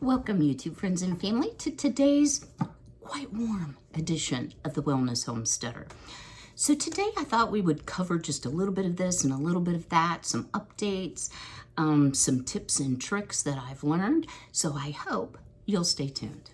Welcome, YouTube friends and family, to today's quite warm edition of the Wellness Homesteader. So today I thought we would cover just a little bit of this and a little bit of that, some updates, some tips and tricks that I've learned. So I hope you'll stay tuned.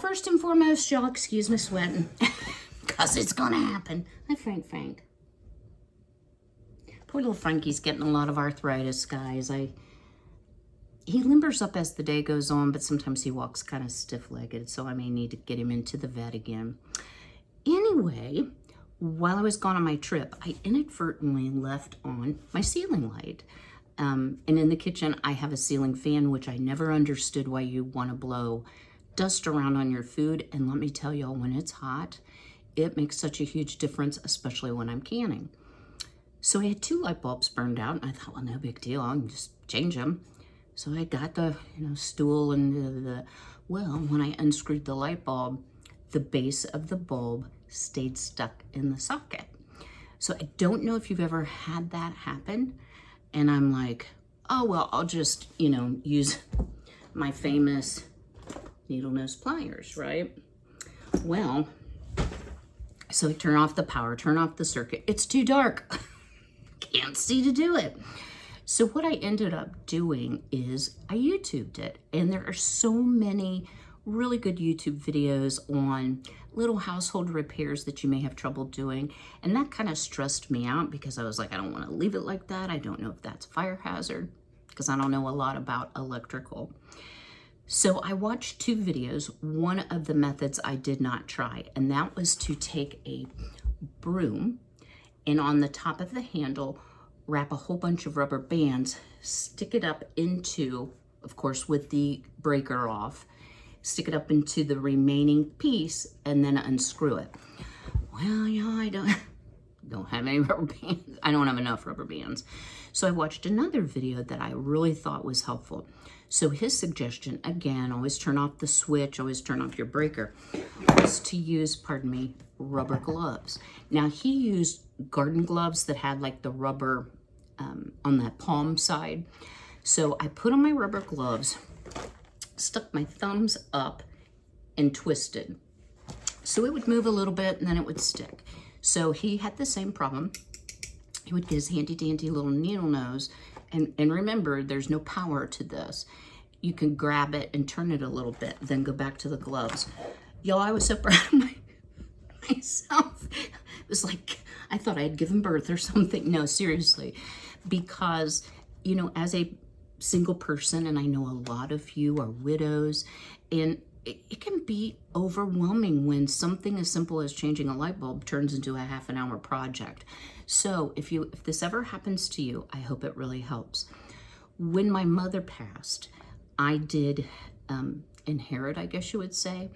First and foremost, y'all excuse me sweating, because it's gonna happen. Hi, Frank. Poor little Frankie's getting a lot of arthritis, guys. He limbers up as the day goes on, but sometimes he walks kind of stiff-legged, so I may need to get him into the vet again. Anyway, while I was gone on my trip, I inadvertently left on my ceiling light. And in the kitchen, I have a ceiling fan, which I never understood why you want to blow dust around on your food. And let me tell y'all, when it's hot, it makes such a huge difference, especially when I'm canning. So I had 2 light bulbs burned out, and I thought, well, no big deal, I can just change them. So I got the stool and well, when I unscrewed the light bulb, the base of the bulb stayed stuck in the socket. So I don't know if you've ever had that happen. And I'm like, oh, well, I'll just, use my famous needle nose pliers, right? Well, so I turn off the power, turn off the circuit. It's too dark. Can't see to do it. So what I ended up doing is I YouTubed it. And there are so many really good YouTube videos on little household repairs that you may have trouble doing. And that kind of stressed me out because I was like, I don't want to leave it like that. I don't know if that's a fire hazard because I don't know a lot about electrical. So I watched 2 videos. One of the methods I did not try, and that was to take a broom and on the top of the handle, wrap a whole bunch of rubber bands, stick it up into, of course, with the breaker off, stick it up into the remaining piece and then unscrew it. Well, I don't have any rubber bands. I don't have enough rubber bands. So I watched another video that I really thought was helpful. So his suggestion, again, always turn off the switch, always turn off your breaker, was to use, rubber gloves. Now he used garden gloves that had like the rubber on the palm side. So I put on my rubber gloves, stuck my thumbs up and twisted. So it would move a little bit and then it would stick. So he had the same problem. He would get his handy dandy little needle nose. And remember, there's no power to this. You can grab it and turn it a little bit, then go back to the gloves. Y'all, I was so proud of myself. It was like, I thought I had given birth or something. No, seriously. Because, as a single person, and I know a lot of you are widows, and it can be overwhelming when something as simple as changing a light bulb turns into a half an hour project. So if this ever happens to you, I hope it really helps. When my mother passed, I did inherit, I guess you would say,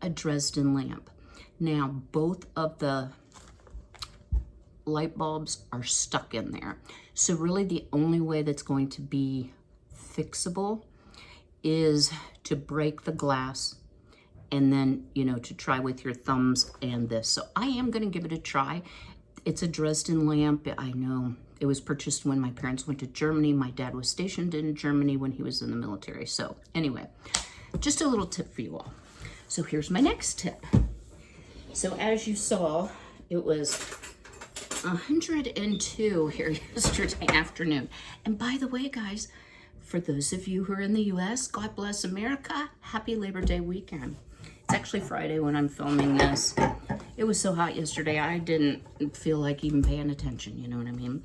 a Dresden lamp. Now, both of the light bulbs are stuck in there. So really the only way that's going to be fixable is to break the glass and then, to try with your thumbs and this. So I am going to give it a try. It's a Dresden lamp. I know it was purchased when my parents went to Germany. My dad was stationed in Germany when he was in the military. So anyway, just a little tip for you all. So here's my next tip. So as you saw, it was 102 here yesterday afternoon. And by the way, guys, for those of you who are in the U.S., God bless America. Happy Labor Day weekend. It's actually Friday when I'm filming this. It was so hot yesterday, I didn't feel like even paying attention, you know what I mean?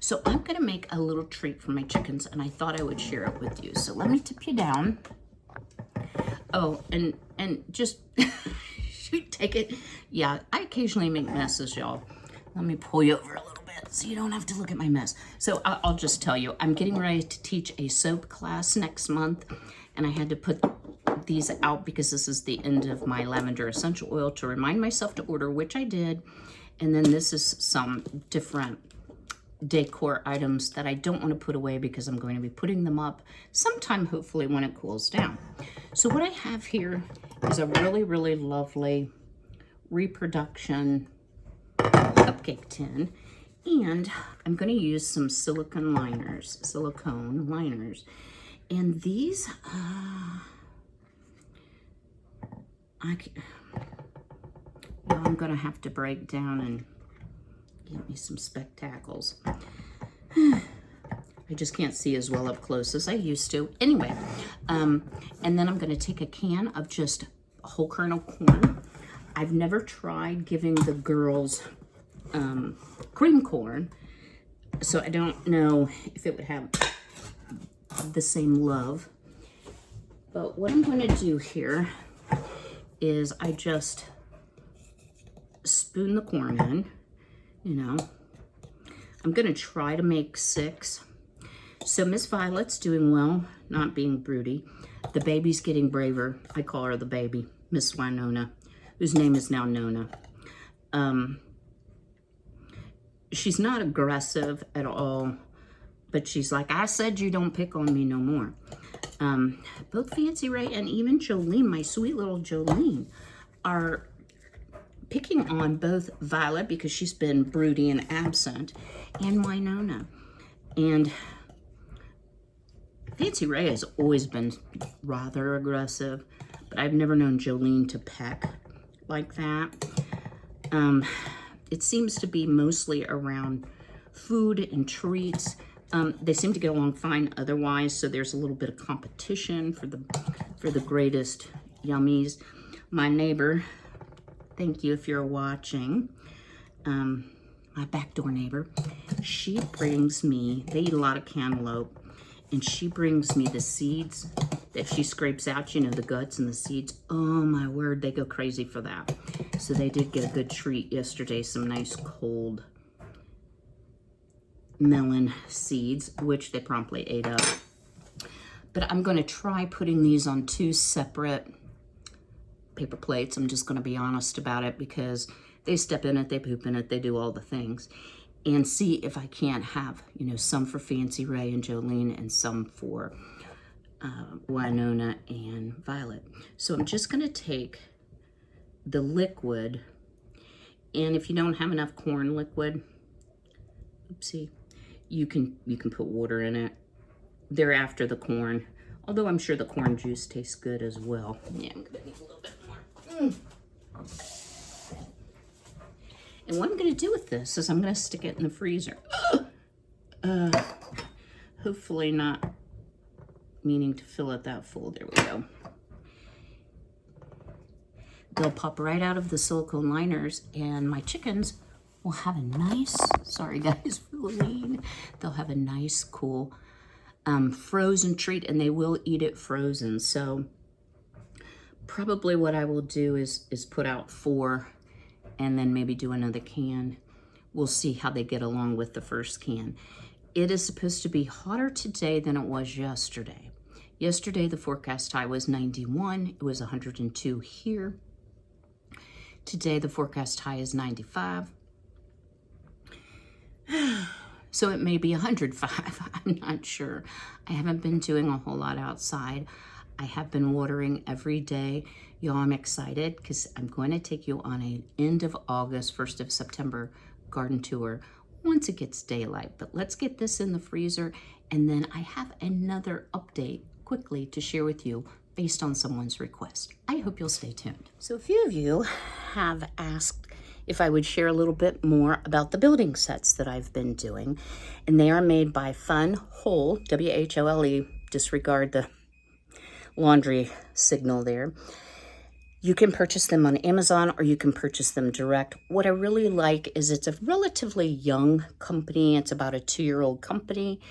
So I'm gonna make a little treat for my chickens, and I thought I would share it with you. So let me tip you down. Oh, and just take it. Yeah, I occasionally make messes, y'all. Let me pull you over a little bit so you don't have to look at my mess. So I'll just tell you, I'm getting ready to teach a soap class next month, and I had to put these out because this is the end of my lavender essential oil to remind myself to order, which I did. And then this is some different decor items that I don't want to put away because I'm going to be putting them up sometime, hopefully, when it cools down. So what I have here is a really, really lovely reproduction cupcake tin. And I'm going to use some silicone liners. And these, I'm going to have to break down and get me some spectacles. I just can't see as well up close as I used to. Anyway, and then I'm going to take a can of just whole kernel corn. I've never tried giving the girls cream corn, so I don't know if it would have the same love. But what I'm going to do here is I just spoon the corn in, you know. I'm going to try to make 6. So Miss Violet's doing well, not being broody. The baby's getting braver. I call her the baby, Miss Winona, whose name is now Nona. She's not aggressive at all, but she's like, I said you don't pick on me no more. Both Fancy Ray and even Jolene, my sweet little Jolene, are picking on both Violet because she's been broody and absent, and Winona. And Fancy Ray has always been rather aggressive, but I've never known Jolene to peck like that. It seems to be mostly around food and treats. They seem to get along fine otherwise, so there's a little bit of competition for the greatest yummies. My neighbor, thank you if you're watching, my backdoor neighbor, she brings me, they eat a lot of cantaloupe, and she brings me the seeds that she scrapes out, you know, the guts and the seeds. Oh my word, they go crazy for that. So they did get a good treat yesterday, some nice cold melon seeds, which they promptly ate up. But I'm going to try putting these on 2 separate paper plates. I'm just going to be honest about it because they step in it, they poop in it, they do all the things. And see if I can't have, you know, some for Fancy Ray and Jolene and some for Winona and Violet. So I'm just going to take the liquid, and if you don't have enough corn liquid, oopsie, you can put water in it. They're after the corn, although I'm sure the corn juice tastes good as well. Yeah, I'm gonna need a little bit more. And what I'm gonna do with this is I'm gonna stick it in the freezer. Hopefully not meaning to fill it that full. There we go. They'll pop right out of the silicone liners, and my chickens will have a nice, sorry guys for the lean, they'll have a nice, cool frozen treat, and they will eat it frozen. So probably what I will do is put out 4 and then maybe do another can. We'll see how they get along with the first can. It is supposed to be hotter today than it was yesterday. Yesterday, the forecast high was 91. It was 102 here. Today, the forecast high is 95. So it may be 105. I'm not sure. I haven't been doing a whole lot outside. I have been watering every day. Y'all, I'm excited because I'm going to take you on an end of August, 1st of September garden tour once it gets daylight. But let's get this in the freezer, and then I have another update quickly to share with you based on someone's request. I hope you'll stay tuned. So a few of you have asked if I would share a little bit more about the building sets that I've been doing, and they are made by Whole, W-H-O-L-E, disregard the laundry signal there. You can purchase them on Amazon or you can purchase them direct. What I really like is it's a relatively young company. It's about a 2-year-old company.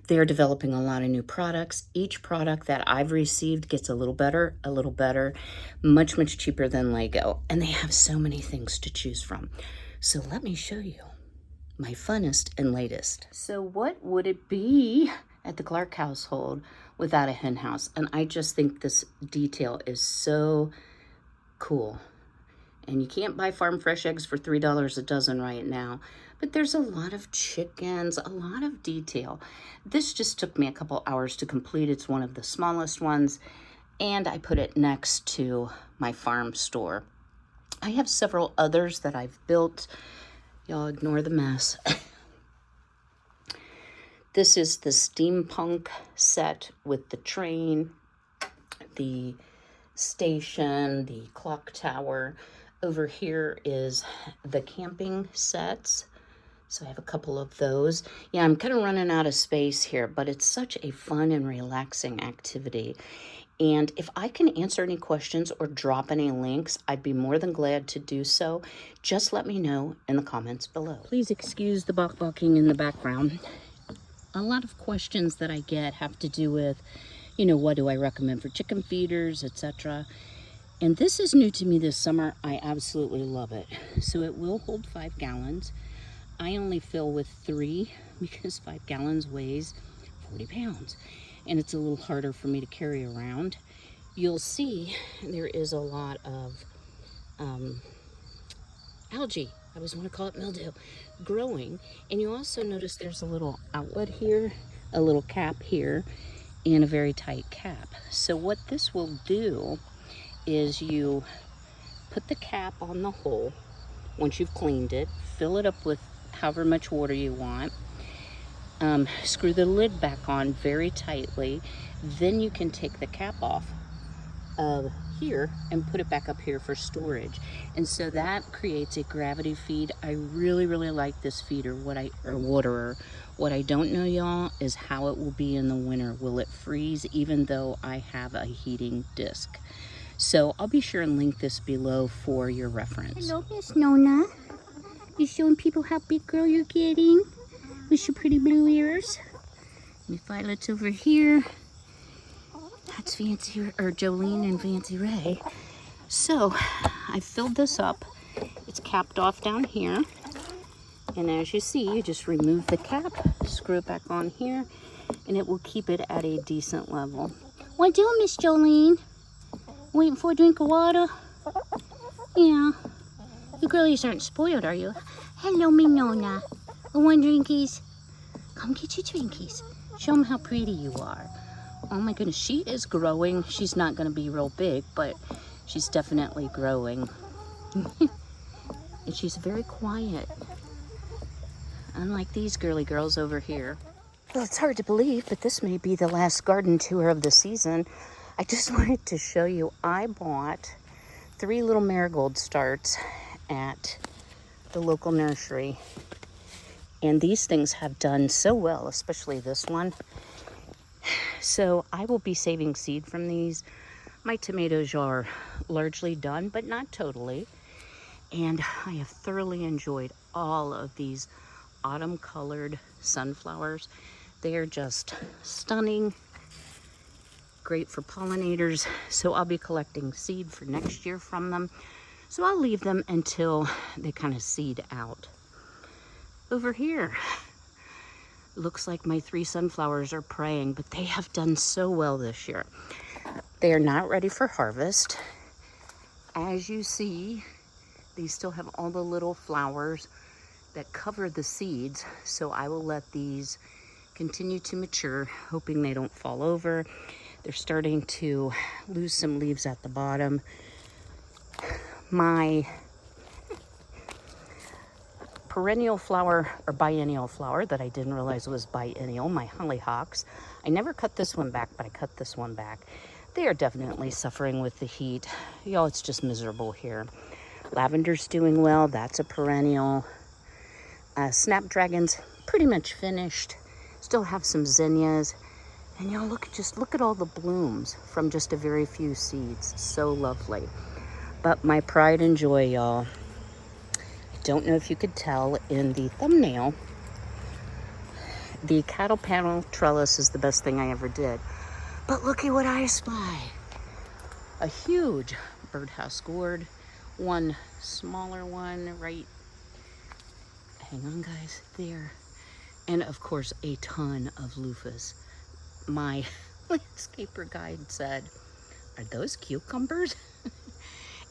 They're developing a lot of new products. Each product that I've received gets a little better, much, much cheaper than Lego. And they have so many things to choose from. So let me show you my funnest and latest. So what would it be at the Clark household without a hen house. And I just think this detail is so cool. And you can't buy farm fresh eggs for $3 a dozen right now. But there's a lot of chickens, a lot of detail. This just took me a couple hours to complete. It's one of the smallest ones. And I put it next to my farm store. I have several others that I've built. Y'all ignore the mess. This is the steampunk set with the train, the station, the clock tower. Over here is the camping sets. So I have a couple of those. Yeah, I'm kind of running out of space here, but it's such a fun and relaxing activity. And if I can answer any questions or drop any links, I'd be more than glad to do so. Just let me know in the comments below. Please excuse the barking in the background. A lot of questions that I get have to do with, you know, what do I recommend for chicken feeders, etc. And this is new to me this summer. I absolutely love it. So it will hold 5 gallons. I only fill with 3 because 5 gallons weighs 40 pounds. And it's a little harder for me to carry around. You'll see there is a lot of algae, I always want to call it mildew, growing. And you also notice there's a little outlet here, a little cap here, and a very tight cap. So what this will do is you put the cap on the hole once you've cleaned it, fill it up with however much water you want, screw the lid back on very tightly, then you can take the cap off here and put it back up here for storage. And so that creates a gravity feed. I really like this feeder, or waterer. What I don't know, y'all, is how it will be in the winter. Will it freeze even though I have a heating disc? So I'll be sure and link this below for your reference. Hello, Miss Nona. You showing people how big girl you're getting with your pretty blue ears? Miss Violet's over here. That's Fancy, or Jolene and Fancy Ray. So I filled this up. It's capped off down here. And as you see, you just remove the cap, screw it back on here, and it will keep it at a decent level. What doing, Miss Jolene? Waiting for a drink of water? Yeah. You girlies aren't spoiled, are you? Hello, me Nona. Want drinkies? Come get your drinkies. Show them how pretty you are. Oh my goodness, she is growing. She's not going to be real big, but she's definitely growing. And she's very quiet. Unlike these girly girls over here. Well, it's hard to believe, but this may be the last garden tour of the season. I just wanted to show you, I bought 3 little marigold starts at the local nursery. And these things have done so well, especially this one. So I will be saving seed from these. My tomatoes are largely done, but not totally. And I have thoroughly enjoyed all of these autumn colored sunflowers. They are just stunning, great for pollinators. So I'll be collecting seed for next year from them. So I'll leave them until they kind of seed out. Over here, looks like my 3 sunflowers are praying, but they have done so well this year. They are not ready for harvest. As you see, these still have all the little flowers that cover the seeds, so I will let these continue to mature, hoping they don't fall over. They're starting to lose some leaves at the bottom. My perennial flower, or biennial flower, that I didn't realize was biennial, my hollyhocks. I never cut this one back, but I cut this one back. They are definitely suffering with the heat. Y'all, it's just miserable here. Lavender's doing well. That's a perennial. Snapdragon's pretty much finished. Still have some zinnias. And y'all, just look at all the blooms from just a very few seeds. So lovely. But my pride and joy, y'all. Don't know if you could tell in the thumbnail, the cattle panel trellis is the best thing I ever did. But look at what I spy. A huge birdhouse gourd, one smaller one right, hang on guys, there. And of course a ton of loofahs. My landscaper guide said, "Are those cucumbers?"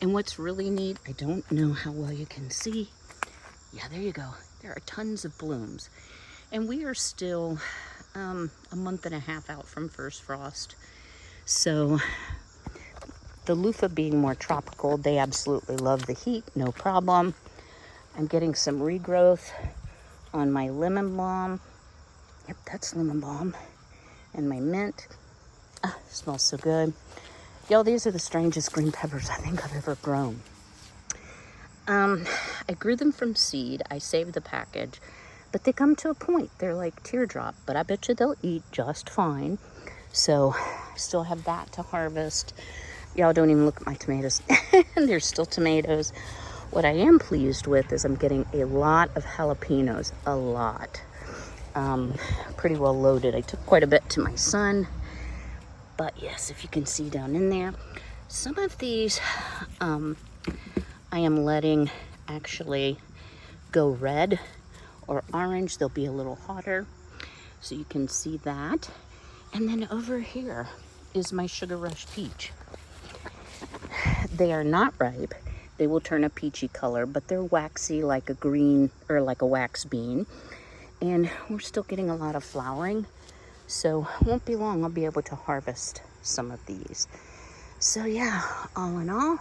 And what's really neat, I don't know how well you can see. Yeah, there you go. There are tons of blooms. And we are still a month and a half out from first frost. So the loofah being more tropical, they absolutely love the heat, no problem. I'm getting some regrowth on my lemon balm. Yep, that's lemon balm. And my mint. Ah, smells so good. Y'all, these are the strangest green peppers I think I've ever grown. I grew them from seed. I saved the package. But they come to a point. They're like teardrop. But I bet you they'll eat just fine. So I still have that to harvest. Y'all don't even look at my tomatoes. There's still tomatoes. What I am pleased with is I'm getting a lot of jalapenos. A lot. Pretty well loaded. I took quite a bit to my son. But yes, if you can see down in there, some of these I am letting actually go red or orange. They'll be a little hotter. So you can see that. And then over here is my Sugar Rush peach. They are not ripe. They will turn a peachy color, but they're waxy like a green or like a wax bean. And we're still getting a lot of flowering. So it won't be long I'll be able to harvest some of these. So yeah, all in all,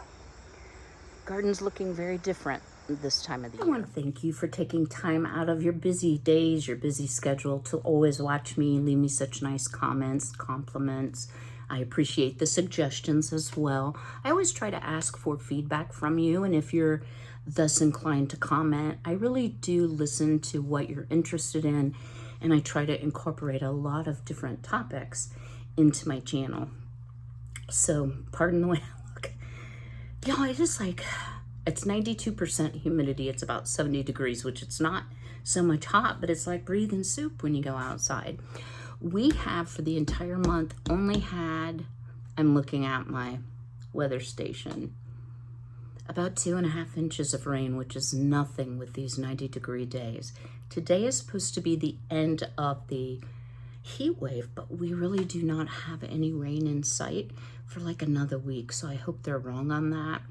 garden's looking very different this time of the year. I want to thank you for taking time out of your busy days, your busy schedule to always watch me, leave me such nice comments, compliments. I appreciate the suggestions as well. I always try to ask for feedback from you, and if you're thus inclined to comment, I really do listen to what you're interested in, and I try to incorporate a lot of different topics into my channel. So pardon the way I look. Y'all, it is like, it's 92% humidity. It's about 70 degrees, which it's not so much hot, but it's like breathing soup when you go outside. We have, for the entire month, only had, I'm looking at my weather station, about 2.5 inches of rain, which is nothing with these 90-degree days. Today is supposed to be the end of the heat wave, but we really do not have any rain in sight for like another week. So I hope they're wrong on that.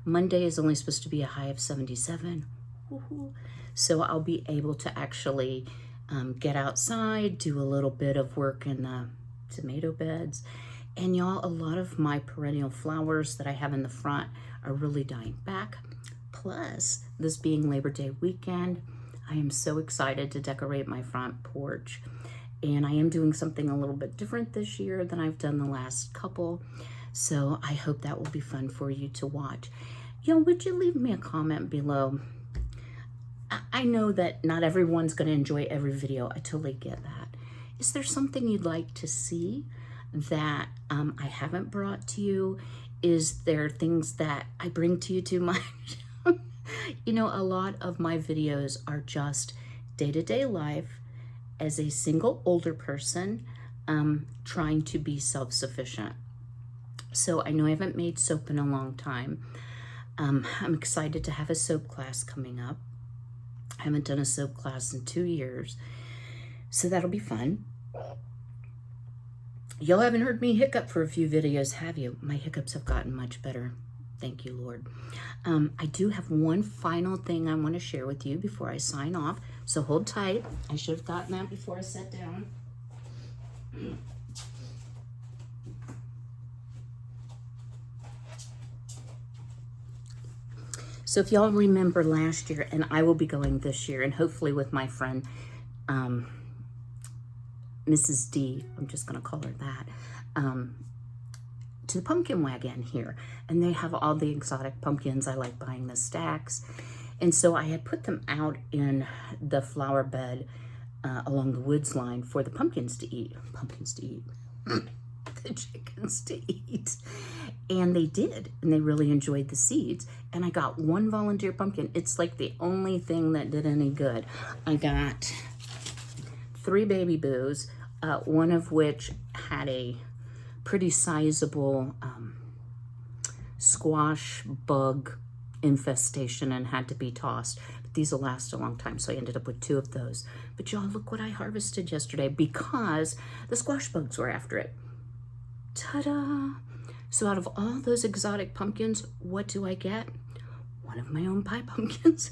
Monday is only supposed to be a high of 77. Woo-hoo. So I'll be able to actually get outside, do a little bit of work in the tomato beds. And y'all, a lot of my perennial flowers that I have in the front are really dying back. Plus, this being Labor Day weekend, I am so excited to decorate my front porch. And I am doing something a little bit different this year than I've done the last couple. So I hope that will be fun for you to watch. Y'all, would you leave me a comment below? I know that not everyone's going to enjoy every video. I totally get that. Is there something you'd like to see that I haven't brought to you? Is there things that I bring to you too much? You know, a lot of my videos are just day-to-day life as a single older person trying to be self-sufficient. So I know I haven't made soap in a long time. I'm excited to have a soap class coming up. I haven't done a soap class in 2 years, so that'll be fun. Y'all haven't heard me hiccup for a few videos, have you? My hiccups have gotten much better. Thank you, Lord. I do have one final thing I want to share with you before I sign off, so hold tight. I should have gotten that before I sat down. So if y'all remember last year, and I will be going this year, and hopefully with my friend, Mrs. D, I'm just going to call her that, to the pumpkin wagon here. And they have all the exotic pumpkins. I like buying the stacks. And so I had put them out in the flower bed along the woods line for the pumpkins to eat. Pumpkins to eat. The chickens to eat. And they did, and they really enjoyed the seeds. And I got one volunteer pumpkin. It's like the only thing that did any good. I got 3 baby boos, one of which had a pretty sizable squash bug infestation and had to be tossed. But these will last a long time, so I ended up with 2 of those. But y'all, look what I harvested yesterday because the squash bugs were after it. Ta-da! So out of all those exotic pumpkins, what do I get? One of my own pie pumpkins.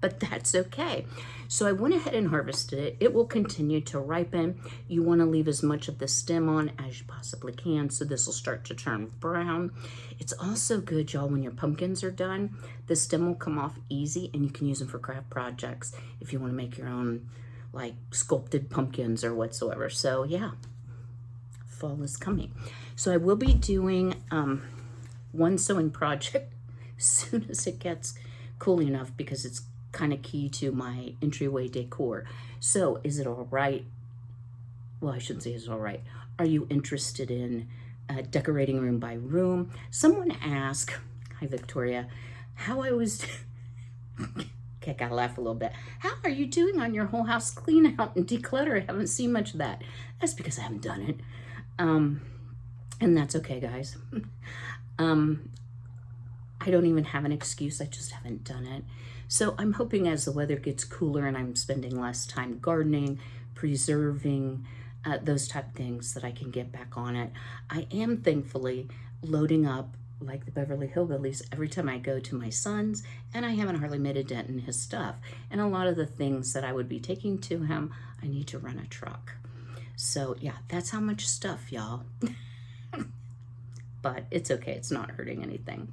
But that's okay. So I went ahead and harvested it. It will continue to ripen. You want to leave as much of the stem on as you possibly can, so this will start to turn brown. It's also good, y'all, when your pumpkins are done, the stem will come off easy and you can use them for craft projects if you want to make your own like sculpted pumpkins or whatsoever. So yeah, fall is coming. So I will be doing one sewing project as soon as it gets cool enough, because it's kind of key to my entryway decor. So is it all right? Well, I shouldn't say it's all right. Are you interested in decorating room by room? Someone asked, hi Victoria, how I was, okay, I gotta laugh a little bit. How are you doing on your whole house clean out and declutter? I haven't seen much of that. That's because I haven't done it. And that's okay, guys. I don't even have an excuse. I just haven't done it. So I'm hoping as the weather gets cooler and I'm spending less time gardening, preserving, those type of things, that I can get back on it. I am thankfully loading up like the Beverly Hillbillies every time I go to my son's, and I haven't hardly made a dent in his stuff. And a lot of the things that I would be taking to him, I need to run a truck. So yeah, that's how much stuff, y'all. But it's okay. It's not hurting anything.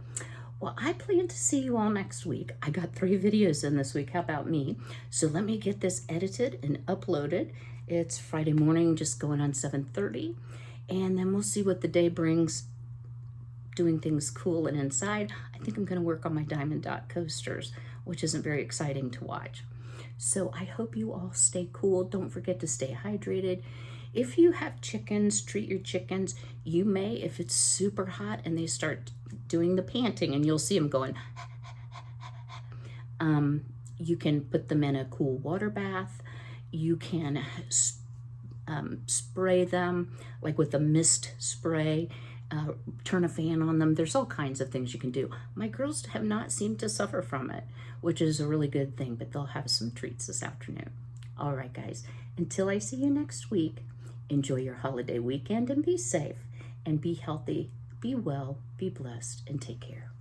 Well, I plan to see you all next week. I got 3 videos in this week. How about me? So let me get this edited and uploaded. It's Friday morning, just going on 7:30. And then we'll see what the day brings, doing things cool and inside. I think I'm going to work on my Diamond Dot coasters, which isn't very exciting to watch. So I hope you all stay cool. Don't forget to stay hydrated. If you have chickens, treat your chickens. You may, if it's super hot and they start doing the panting, and you'll see them going, you can put them in a cool water bath. You can spray them like with a mist spray, turn a fan on them. There's all kinds of things you can do. My girls have not seemed to suffer from it, which is a really good thing, but they'll have some treats this afternoon. All right, guys, until I see you next week, enjoy your holiday weekend and be safe and be healthy, be well, be blessed, and take care.